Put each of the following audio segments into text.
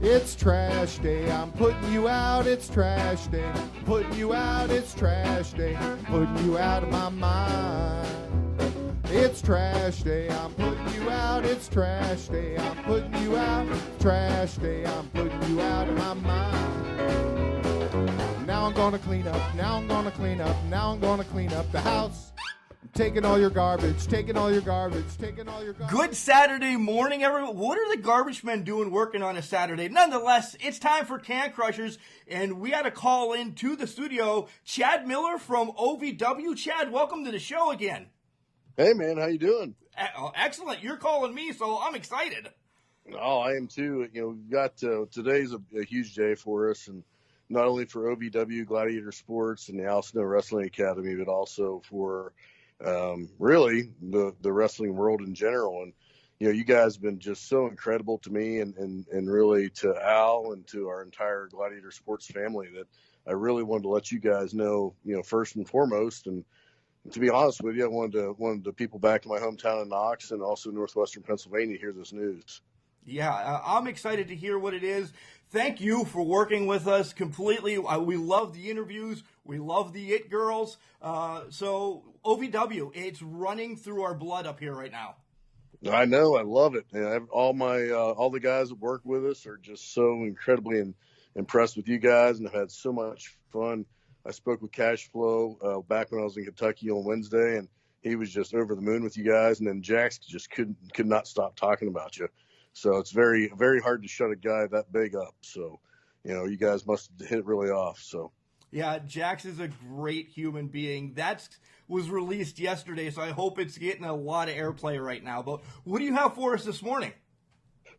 It's trash day. I'm putting you out. It's trash day. Putting you out. It's trash day. Putting you out of my mind. It's trash day. I'm putting you out. It's trash day. I'm putting you out. Trash day. I'm putting you out of my mind. Now I'm gonna clean up. Now I'm gonna clean up. Now I'm gonna clean up the house. Taking all your garbage, taking all your garbage, taking all your garbage. Good Saturday morning, everyone. What are the garbage men doing working on a Saturday? Nonetheless, it's time for Can Crushers, and we had to call in to the studio Chad Miller from OVW. Chad, welcome to the show again. Hey, man, how you doing? Excellent. You're calling me, so I'm excited. Oh, I am too. You know, we've got today's a huge day for us, and not only for OVW Gladiator Sports and the Al Snow Wrestling Academy, but also for really the wrestling world in general. And, you know, you guys have been just so incredible to me and really to Al and to our entire Gladiator Sports family that I really wanted to let you guys know, you know, first and foremost. And to be honest with you, I wanted the people back in my hometown of Knox and also northwestern Pennsylvania to hear this news. Yeah, I'm excited to hear what it is. Thank you for working with us completely. We love the interviews. We love the It Girls. So OVW, it's running through our blood up here right now. I know. I love it. And all the guys that work with us are just so incredibly impressed with you guys and have had so much fun. I spoke with Cash Flow back when I was in Kentucky on Wednesday, and he was just over the moon with you guys. And then Jax just could not stop talking about you. So it's very, very hard to shut a guy that big up. So, you know, you guys must hit it really off. So. Yeah, Jax is a great human being. That was released yesterday, so I hope it's getting a lot of airplay right now. But what do you have for us this morning?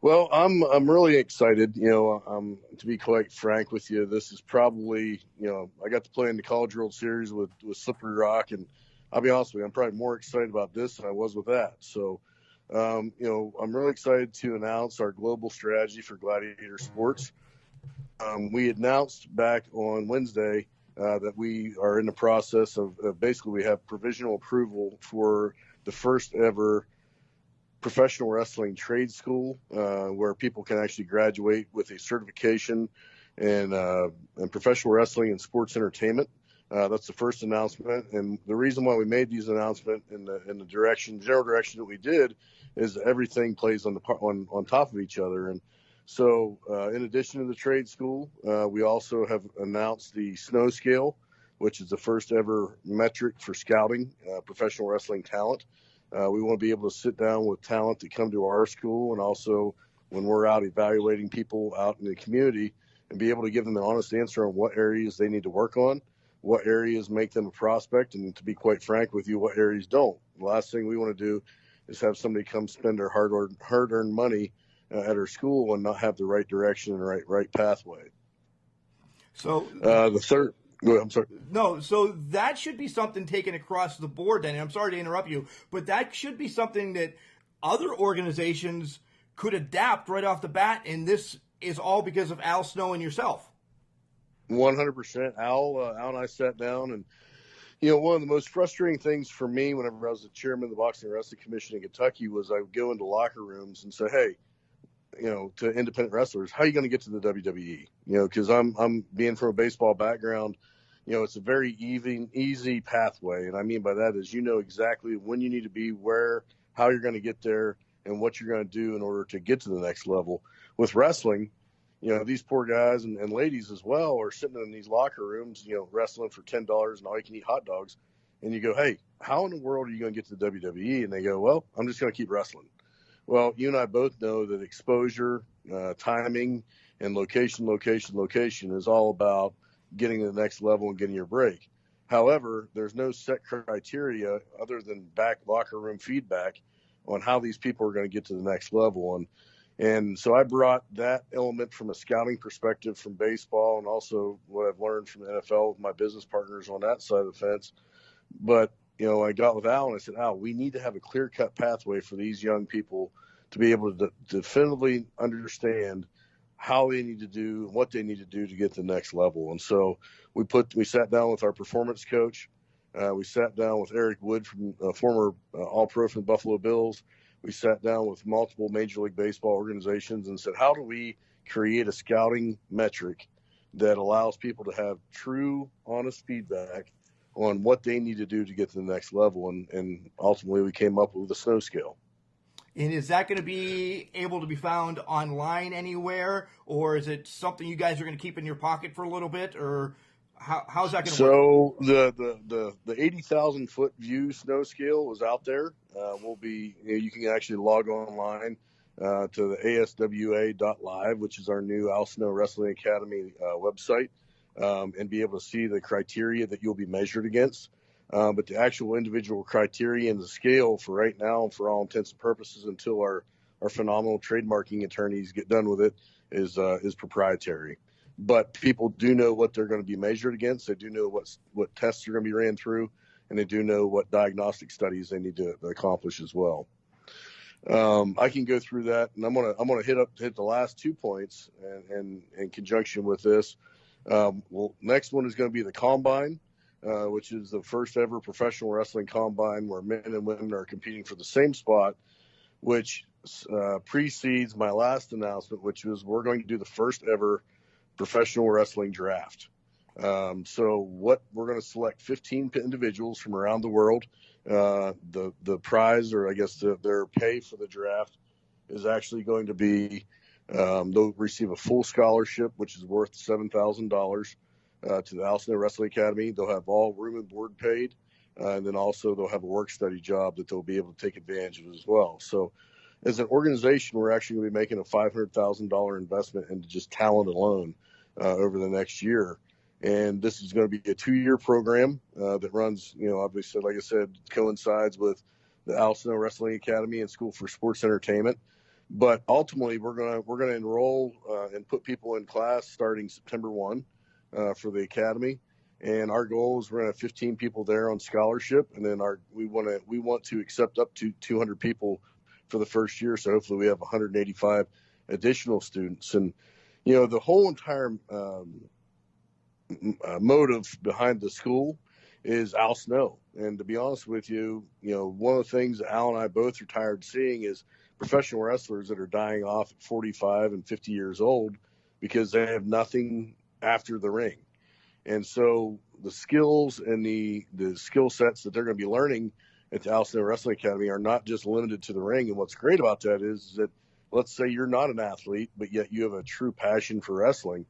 Well, I'm really excited. You know, to be quite frank with you, this is probably, you know, I got to play in the College World Series with Slippery Rock, and I'll be honest with you, I'm probably more excited about this than I was with that. So, you know, I'm really excited to announce our global strategy for Gladiator Sports. We announced back on Wednesday that we are in the process of basically we have provisional approval for the first ever professional wrestling trade school where people can actually graduate with a certification in professional wrestling and sports entertainment. That's the first announcement, and the reason why we made these announcements in the general direction that we did is everything plays on top of each other. And so, in addition to the trade school, we also have announced the Snow Scale, which is the first ever metric for scouting professional wrestling talent. We want to be able to sit down with talent that come to our school, and also when we're out evaluating people out in the community, and be able to give them an honest answer on what areas they need to work on, what areas make them a prospect, and to be quite frank with you, what areas don't. The last thing we want to do is have somebody come spend their hard-earned money at our school and not have the right direction and right pathway. So the third. Go ahead, I'm sorry. No, so that should be something taken across the board then. And I'm sorry to interrupt you, but that should be something that other organizations could adapt right off the bat, and this is all because of Al Snow and yourself. 100%. Al and I sat down, and you know, one of the most frustrating things for me whenever I was the chairman of the Boxing and Wrestling Commission in Kentucky was I would go into locker rooms and say, hey, you know, to independent wrestlers, how are you going to get to the WWE? You know, because I'm being from a baseball background, you know, it's a very easy pathway. And I mean by that is, you know, exactly when you need to be, where, how you're going to get there, and what you're going to do in order to get to the next level. With wrestling, you know, these poor guys and ladies as well are sitting in these locker rooms, you know, wrestling for $10 and all you can eat hot dogs. And you go, hey, how in the world are you going to get to the WWE? And they go, well, I'm just going to keep wrestling. Well, you and I both know that exposure, timing, and location is all about getting to the next level and getting your break. However, there's no set criteria other than back locker room feedback on how these people are going to get to the next level. And so I brought that element from a scouting perspective from baseball, and also what I've learned from the NFL with my business partners on that side of the fence. But, you know, I got with Al and I said, Al, we need to have a clear-cut pathway for these young people to be able to definitively understand how they need to do, what they need to do to get to the next level. And so we sat down with our performance coach. We sat down with Eric Wood, from former All-Pro from the Buffalo Bills. we sat down with multiple Major League Baseball organizations and said, how do we create a scouting metric that allows people to have true, honest feedback on what they need to do to get to the next level? And ultimately, we came up with a snow scale. And is that going to be able to be found online anywhere, or is it something you guys are going to keep in your pocket for a little bit, or how's that going to work? So the 80,000 foot view snow scale is out there. You can actually log online to the ASWA.live, which is our new Al Snow Wrestling Academy website, and be able to see the criteria that you'll be measured against. But the actual individual criteria and the scale for right now, for all intents and purposes, until our phenomenal trademarking attorneys get done with it, is proprietary. But people do know what they're going to be measured against. They do know what tests are going to be ran through, and they do know what diagnostic studies they need to accomplish as well. I can go through that, and I'm gonna hit the last 2 points, and in conjunction with this. Next one is going to be the Combine. Which is the first ever professional wrestling combine where men and women are competing for the same spot, which precedes my last announcement, which was we're going to do the first ever professional wrestling draft. So what we're going to select 15 individuals from around the world. The prize, or I guess their pay for the draft, is actually going to be they'll receive a full scholarship, which is worth $7,000. To the Al Snow Wrestling Academy. They'll have all room and board paid, and then also they'll have a work study job that they'll be able to take advantage of as well. So as an organization, we're actually going to be making a $500,000 investment into just talent alone over the next year. And this is going to be a 2-year program that runs, obviously, like I said, coincides with the Al Snow Wrestling Academy and School for Sports Entertainment. But ultimately, we're going to enroll and put people in class starting September 1. For the academy, and our goal is we're going to have 15 people there on scholarship, and then we want to accept up to 200 people for the first year. So hopefully we have 185 additional students, and the whole entire motive behind the school is Al Snow. And to be honest with you, one of the things that Al and I both are tired of seeing is professional wrestlers that are dying off at 45 and 50 years old because they have nothing after the ring. And so the skills and the skill sets that they're going to be learning at the Al Snow Wrestling Academy are not just limited to the ring. And what's great about that is that, let's say you're not an athlete, but yet you have a true passion for wrestling.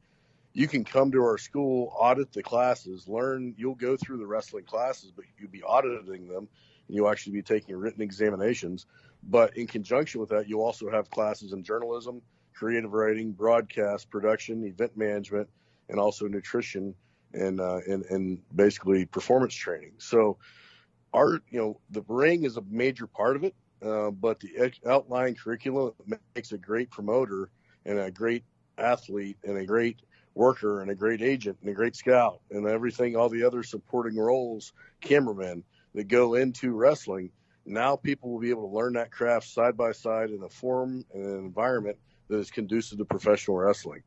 You can come to our school, audit the classes, you'll go through the wrestling classes, but you'll be auditing them, and you'll actually be taking written examinations. But in conjunction with that, you'll also have classes in journalism, creative writing, broadcast, production, event management, and also nutrition and basically performance training. So the ring is a major part of it, but the outline curriculum makes a great promoter and a great athlete and a great worker and a great agent and a great scout and everything, all the other supporting roles, cameramen that go into wrestling. Now people will be able to learn that craft side by side in a form and an environment that is conducive to professional wrestling.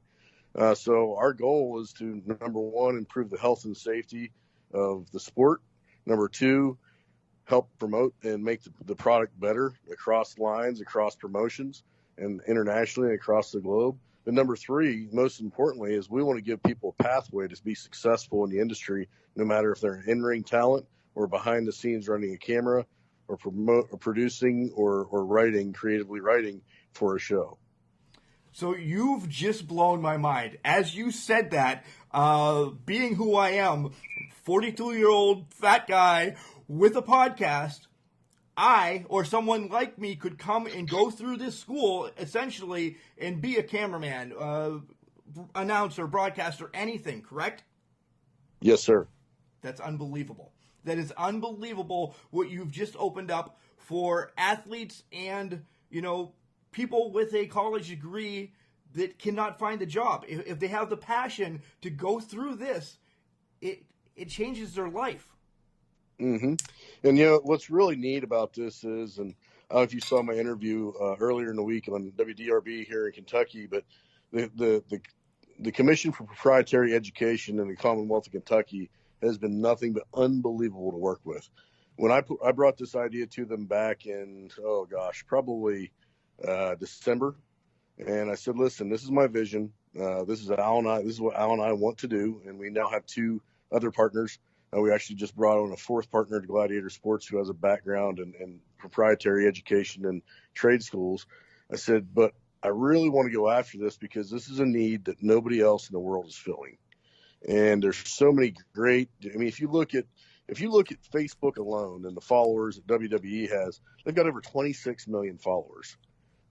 So our goal is to, number one, improve the health and safety of the sport. Number two, help promote and make the product better across lines, across promotions, and internationally and across the globe. And number three, most importantly, is we want to give people a pathway to be successful in the industry, no matter if they're an in-ring talent or behind the scenes running a camera or producing or creatively writing for a show. So you've just blown my mind. As you said that, being who I am, 42-year-old fat guy with a podcast, I, or someone like me, could come and go through this school, essentially, and be a cameraman, announcer, broadcaster, anything, correct? Yes, sir. That's unbelievable. That is unbelievable what you've just opened up for athletes and, people with a college degree that cannot find a job. If they have the passion to go through this, it changes their life. Mm-hmm. And what's really neat about this is, and I don't know if you saw my interview earlier in the week on WDRB here in Kentucky, but the Commission for Proprietary Education in the Commonwealth of Kentucky has been nothing but unbelievable to work with. when I brought this idea to them back in, oh gosh, probably December, and I said, listen, this is my vision. This is what Al and I want to do, and we now have 2 other partners. We actually just brought on a 4th partner to Gladiator Sports who has a background in proprietary education and trade schools. I said, but I really want to go after this because this is a need that nobody else in the world is filling. And there's so many great, I mean, if you look at Facebook alone and the followers that WWE has, they've got over 26 million followers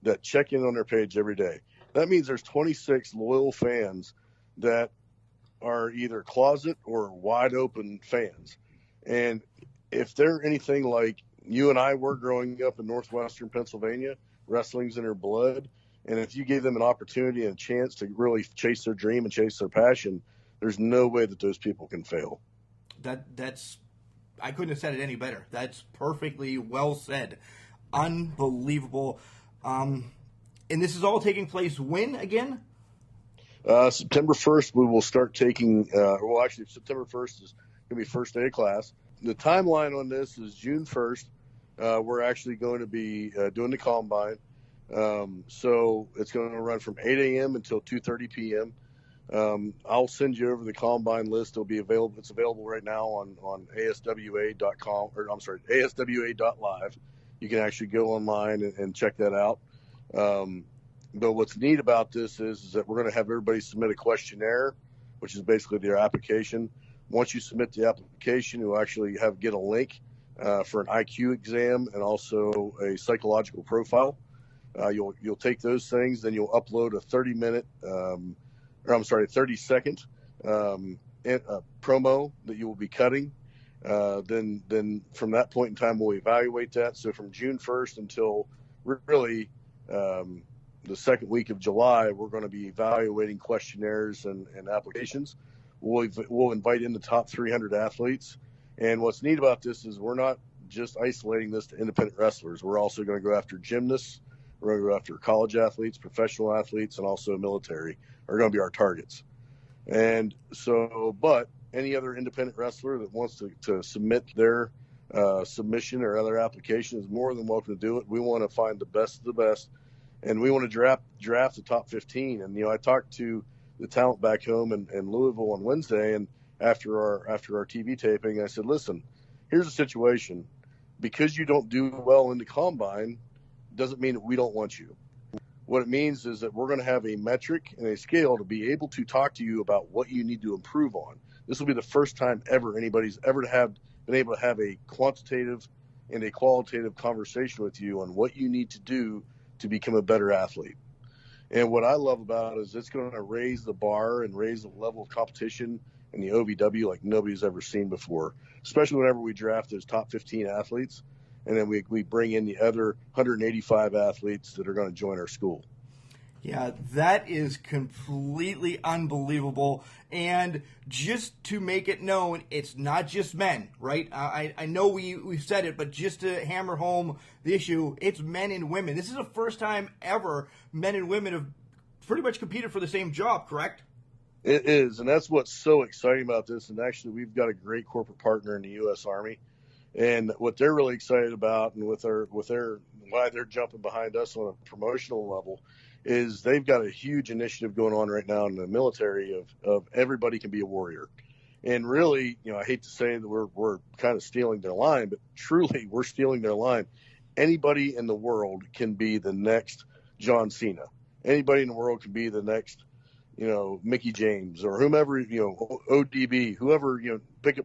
that check in on their page every day. That means there's 26 loyal fans that are either closet or wide open fans. And if they're anything like you and I were growing up in northwestern Pennsylvania, wrestling's in their blood. And if you gave them an opportunity and a chance to really chase their dream and chase their passion, there's no way that those people can fail. That's I couldn't have said it any better. That's perfectly well said. Unbelievable. And this is all taking place when again? September 1st, we will start taking, actually, September 1st is going to be first day of class. The timeline on this is June 1st. We're actually going to be doing the combine. So it's going to run from 8 a.m. until 2:30 p.m. I'll send you over the combine list. It'll be available. It's available right now on ASWA.com, or I'm sorry, ASWA.live. You can actually go online and check that out. But what's neat about this is that we're going to have everybody submit a questionnaire, which is basically their application. Once you submit the application, you'll actually get a link for an IQ exam and also a psychological profile. You'll take those things, then you'll upload a 30-second promo that you will be cutting. Then from that point in time, we'll evaluate that. So from June 1st until really the second week of July, we're going to be evaluating questionnaires and applications. We'll invite in the top 300 athletes. And what's neat about this is we're not just isolating this to independent wrestlers. We're also going to go after gymnasts. We're going to go after college athletes, professional athletes, and also military are going to be our targets. And so, but any other independent wrestler that wants to submit their submission or other application is more than welcome to do it. We want to find the best of the best, and we want to draft the top 15. And, I talked to the talent back home in Louisville on Wednesday, and after our TV taping, I said, listen, here's the situation. Because you don't do well in the combine doesn't mean that we don't want you. What it means is that we're going to have a metric and a scale to be able to talk to you about what you need to improve on. This will be the first time ever anybody's ever been able to have a quantitative and a qualitative conversation with you on what you need to do to become a better athlete. And what I love about it is it's going to raise the bar and raise the level of competition in the OVW like nobody's ever seen before, especially whenever we draft those top 15 athletes. And then we bring in the other 185 athletes that are going to join our school. Yeah, that is completely unbelievable. And just to make it known, it's not just men, right? I know we've said it, but just to hammer home the issue, it's men and women. This is the first time ever men and women have pretty much competed for the same job, correct? It is, and that's what's so exciting about this. And actually, we've got a great corporate partner in the U.S. Army. And what they're really excited about, and why they're jumping behind us on a promotional level, is they've got a huge initiative going on right now in the military of everybody can be a warrior. And really, I hate to say that we're kind of stealing their line, but truly we're stealing their line. Anybody in the world can be the next John Cena. Anybody in the world can be the next, Mickey James or whomever, ODB, whoever,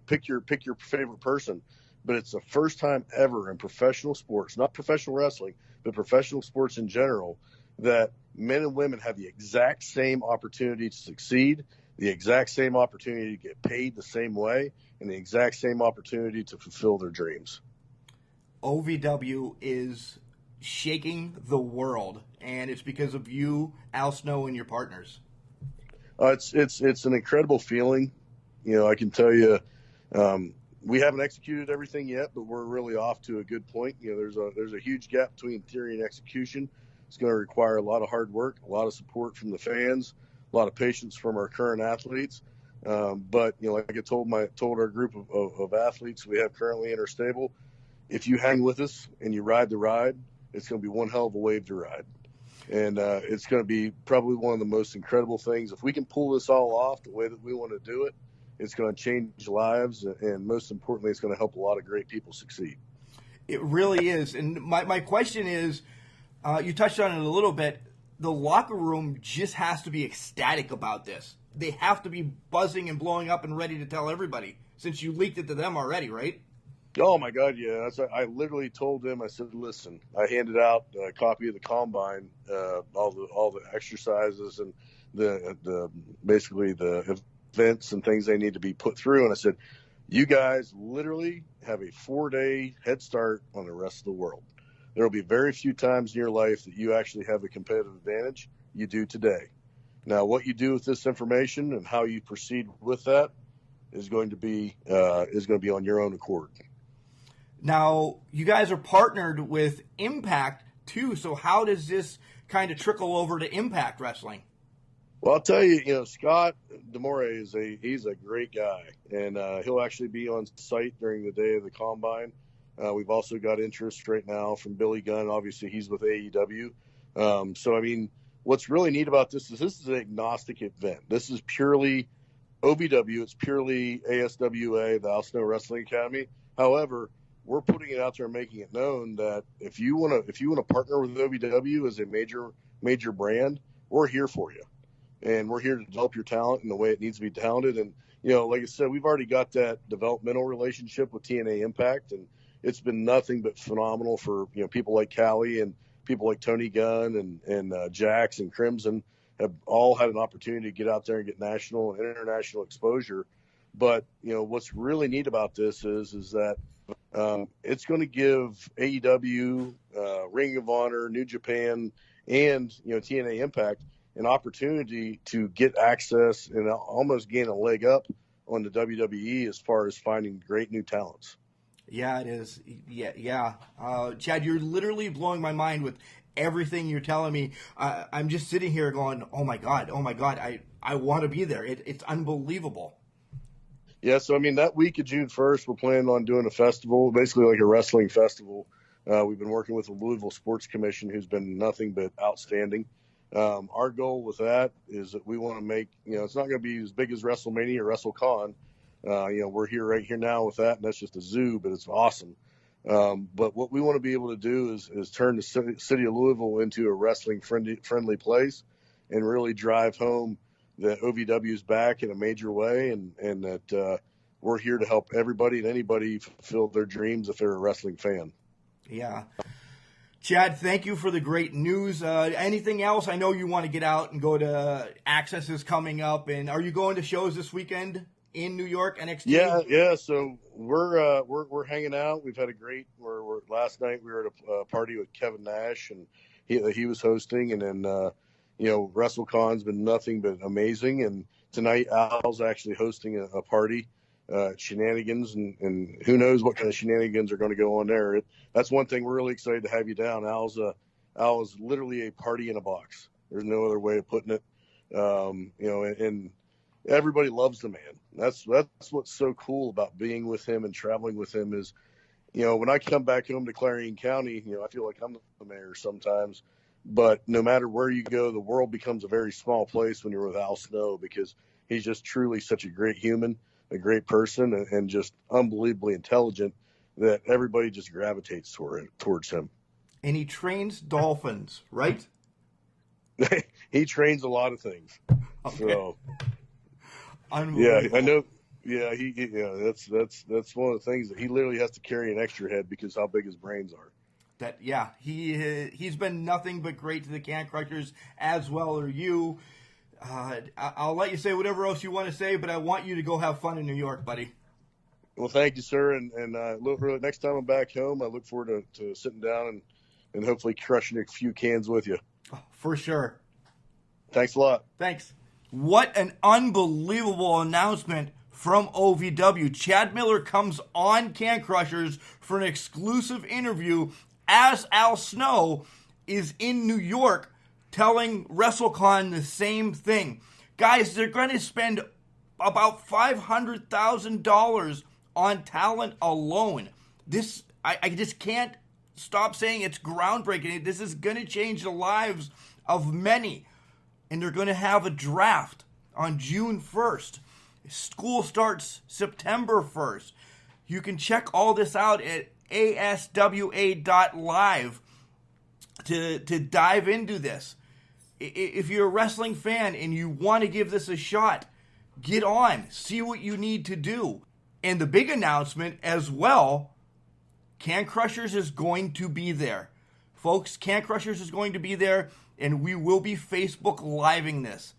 pick your favorite person. But it's the first time ever in professional sports, not professional wrestling, but professional sports in general, that men and women have the exact same opportunity to succeed, the exact same opportunity to get paid the same way, and the exact same opportunity to fulfill their dreams. OVW is shaking the world, and it's because of you, Al Snow, and your partners. It's an incredible feeling. I can tell you, we haven't executed everything yet, but we're really off to a good point. There's a huge gap between theory and execution. It's going to require a lot of hard work, a lot of support from the fans, a lot of patience from our current athletes. But like I told our group of athletes we have currently in our stable, if you hang with us and you ride the ride, it's going to be one hell of a wave to ride. And it's going to be probably one of the most incredible things. If we can pull this all off the way that we want to do it, it's going to change lives. And most importantly, it's going to help a lot of great people succeed. It really is. And my question is, you touched on it a little bit. The locker room just has to be ecstatic about this. They have to be buzzing and blowing up and ready to tell everybody, since you leaked it to them already, right? Oh my God, yeah. I literally told them. I said, listen. I handed out a copy of the combine, all the exercises and the basically the events and things they need to be put through. And I said, you guys literally have a 4-day head start on the rest of the world. There will be very few times in your life that you actually have a competitive advantage. You do today. Now, what you do with this information and how you proceed with that is going to be on your own accord. Now, you guys are partnered with Impact too. So how does this kind of trickle over to Impact Wrestling? Well, I'll tell you, Scott D'Amore he's a great guy, and he'll actually be on site during the day of the combine. We've also got interest right now from Billy Gunn. Obviously, he's with AEW. So, I mean, what's really neat about this is an agnostic event. This is purely OVW. It's purely ASWA, the Al Snow Wrestling Academy. However, we're putting it out there and making it known that if you want to partner with OVW as a major brand, we're here for you. And we're here to develop your talent in the way it needs to be talented. And, like I said, we've already got that developmental relationship with TNA Impact, and it's been nothing but phenomenal for, people like Callie and people like Tony Gunn and Jax and Crimson have all had an opportunity to get out there and get national and international exposure. But, what's really neat about this is that it's going to give AEW, Ring of Honor, New Japan, and, TNA Impact an opportunity to get access and almost gain a leg up on the WWE as far as finding great new talents. Yeah, it is. Yeah. Chad, you're literally blowing my mind with everything you're telling me. I'm just sitting here going, oh my God, I want to be there. It's unbelievable. Yeah, so, I mean, that week of June 1st, we're planning on doing a festival, basically like a wrestling festival. We've been working with the Louisville Sports Commission, who's been nothing but outstanding. Our goal with that is that we want to make, it's not going to be as big as WrestleMania or WrestleCon. We're here right here now with that, and that's just a zoo, but it's awesome. But what we want to be able to do is turn the city of Louisville into a wrestling friendly place and really drive home that OVW is back in a major way, and that we're here to help everybody and anybody fulfill their dreams if they're a wrestling fan. Yeah. Chad, thank you for the great news. Anything else? I know you want to get out and go to Access is coming up, and are you going to shows this weekend in New York, NXT? Yeah. So we're hanging out. We've had a great. Last night we were at a party with Kevin Nash, and he was hosting, and then WrestleCon's been nothing but amazing. And tonight Al's actually hosting a party. Shenanigans, and who knows what kind of shenanigans are going to go on there. That's one thing we're really excited to have you down. Al is literally a party in a box. There's no other way of putting it. And everybody loves the man. That's what's so cool about being with him and traveling with him is, when I come back home to Clarion County, I feel like I'm the mayor sometimes. But no matter where you go, the world becomes a very small place when you're with Al Snow, because he's just truly such a great human, a great person, and just unbelievably intelligent that everybody just gravitates towards him. And he trains dolphins, right? He trains a lot of things. Okay. So, unbelievable. Yeah, I know. Yeah, that's one of the things that he literally has to carry an extra head because how big his brains are. He's been nothing but great to the Can Crushers as well. Or you. I'll let you say whatever else you want to say, but I want you to go have fun in New York, buddy. Well, thank you, sir. And really, next time I'm back home, I look forward to sitting down and hopefully crushing a few cans with you. Oh, for sure. Thanks a lot. Thanks. What an unbelievable announcement from OVW. Chad Miller comes on Can Crushers for an exclusive interview as Al Snow is in New York, telling WrestleCon the same thing. Guys, they're going to spend about $500,000 on talent alone. This I just can't stop saying it's groundbreaking. This is going to change the lives of many. And they're going to have a draft on June 1st. School starts September 1st. You can check all this out at aswa.live to dive into this. If you're a wrestling fan and you want to give this a shot, get on. See what you need to do. And the big announcement as well, Can Crushers is going to be there. Folks, Can Crushers is going to be there, and we will be Facebook Living this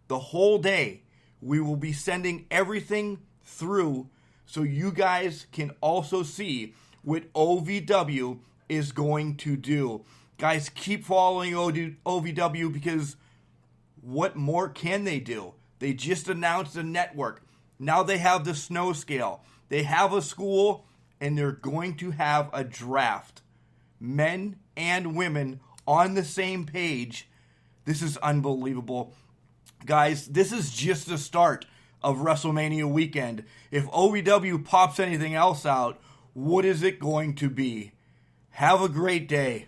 the whole day. We will be sending everything through so you guys can also see what OVW is going to do. Guys, keep following OVW because what more can they do? They just announced a network. Now they have the snow scale. They have a school, and they're going to have a draft. Men and women on the same page. This is unbelievable. Guys, this is just the start of WrestleMania weekend. If OVW pops anything else out, what is it going to be? Have a great day.